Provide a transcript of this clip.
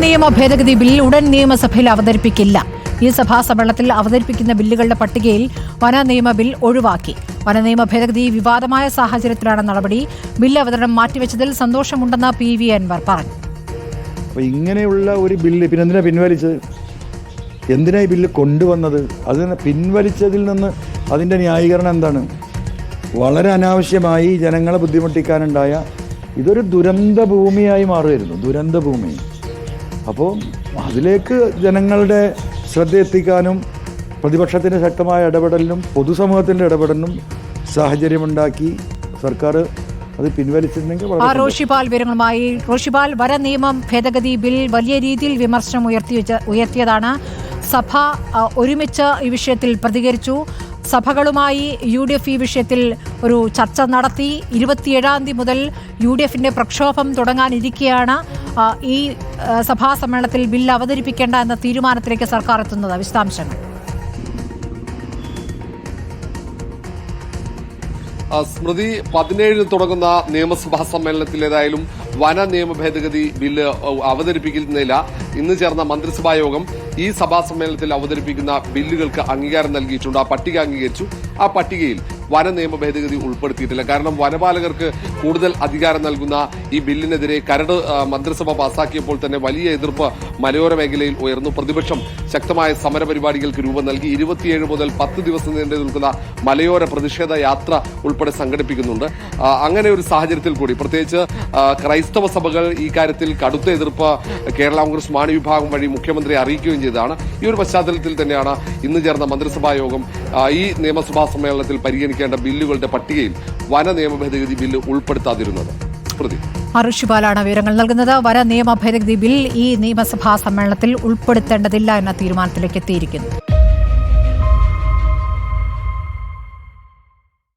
നിയമ ഭേദഗതി ബിൽ ഉടൻ നിയമസഭയിൽ അവതരിപ്പിക്കില്ല. ഈ സഭാ സമ്മേളനത്തിൽ അവതരിപ്പിക്കുന്ന ബില്ലുകളുടെ പട്ടികയിൽ വന നിയമ ബിൽ ഒഴിവാക്കി. വന നിയമ ഭേദഗതി വിവാദമായ സാഹചര്യത്തിലാണ് നടപടി. ബില്ല് അവതരണം മാറ്റിവെച്ചതിൽ സന്തോഷമുണ്ടെന്ന് PV അൻവർ പറഞ്ഞു. ഇങ്ങനെയുള്ള ഒരു ബില്ല് പിന്നെ പിൻവലിച്ചത്? എന്തിനാ ഈ ബില്ല് കൊണ്ടുവന്നത്? അതിനെ പിൻവലിച്ചതിൽ നിന്ന് അതിൻ്റെ ന്യായീകരണം എന്താണ്? വളരെ അനാവശ്യമായി ജനങ്ങളെ ബുദ്ധിമുട്ടിക്കാനുണ്ടായ ഇതൊരു ദുരന്ത ഭൂമിയായി മാറുമായിരുന്നു, ദുരന്ത ഭൂമി. അപ്പോൾ അതിലേക്ക് ജനങ്ങളുടെ ശ്രദ്ധ എത്തിക്കാനും പ്രതിപക്ഷത്തിൻ്റെ ശക്തമായ ഇടപെടലിനും പൊതുസമൂഹത്തിൻ്റെ ഇടപെടലിനും സാഹചര്യമുണ്ടാക്കി സർക്കാർ അത് പിൻവലിച്ചിട്ടുണ്ടെങ്കിൽ. റോഷിപാൽ വിവരങ്ങളുമായി. റോഷിപാൽ, വന നിയമം ഭേദഗതി ബിൽ വലിയ രീതിയിൽ വിമർശനം ഉയർത്തിയതാണ്. സഭ ഒരുമിച്ച് ഈ വിഷയത്തിൽ പ്രതികരിച്ചു. സഭകളുമായി UDF ഈ വിഷയത്തിൽ ഒരു ചർച്ച നടത്തി. 27-ാം തീയതി മുതൽ UDFന്റെ പ്രക്ഷോഭം തുടങ്ങാനിരിക്കെയാണ് ഈ സഭാ സമ്മേളനത്തിൽ ബില്ല് അവതരിപ്പിക്കേണ്ട എന്ന തീരുമാനത്തിലേക്ക് സർക്കാർ എത്തുന്നത്. വിശദാംശങ്ങൾ. സ്മൃതി, 17-ന് തുടങ്ങുന്ന നിയമസഭാ സമ്മേളനത്തിൽ ഏതായാലും വന നിയമ ഭേദഗതി ബില്ല് അവതരിപ്പിക്കുന്നില്ല. ഇന്ന് ചേർന്ന മന്ത്രിസഭാ യോഗം ഈ സഭാ സമ്മേളനത്തിൽ അവതരിപ്പിക്കുന്ന ബില്ലുകൾക്ക് അംഗീകാരം നൽകിയിട്ടുണ്ട്. ആ പട്ടിക അംഗീകരിച്ചു. ആ പട്ടികയിൽ വന നിയമ ഭേദഗതി ഉൾപ്പെടുത്തിയിട്ടില്ല. കാരണം വനപാലകർക്ക് കൂടുതൽ അധികാരം നൽകുന്ന ഈ ബില്ലിനെതിരെ കരട് മന്ത്രിസഭ പാസാക്കിയപ്പോൾ തന്നെ വലിയ എതിർപ്പ് മലയോര മേഖലയിൽ ഉയർന്നു. പ്രതിപക്ഷം ശക്തമായ സമരപരിപാടികൾക്ക് രൂപം നൽകി. 27 മുതൽ 10 ദിവസം നീണ്ടു നിൽക്കുന്ന മലയോര പ്രതിഷേധ യാത്ര ഉൾപ്പെടെ സംഘടിപ്പിക്കുന്നുണ്ട്. അങ്ങനെ ഒരു സാഹചര്യത്തിൽ കൂടി പ്രത്യേകിച്ച് ക്രൈസ്തവ സഭകൾ ഈ കാര്യത്തിൽ കടുത്ത എതിർപ്പ് കേരള കോൺഗ്രസ് മാണി വിഭാഗം വഴി മുഖ്യമന്ത്രിയെ അറിയിക്കുകയും ചെയ്തതാണ്. ഈ ഒരു പശ്ചാത്തലത്തിൽ തന്നെയാണ് ഇന്ന് ചേർന്ന മന്ത്രിസഭാ യോഗം ഈ നിയമസഭാ സമ്മേളനത്തിൽ പരിഗണിക്കേണ്ട ബില്ലുകളുടെ പട്ടികയിൽ വന നിയമ ഭേദഗതി ബില്ല് ഉൾപ്പെടുത്താതിരുന്നത്. അറുഷിപാലാണ് വിവരങ്ങൾ നൽകുന്നത്. വന നിയമ ഭേദഗതി ബിൽ ഈ നിയമസഭാ സമ്മേളനത്തിൽ ഉൾപ്പെടുത്തേണ്ടതില്ല എന്ന തീരുമാനത്തിലേക്ക് എത്തിയിരിക്കുന്നു.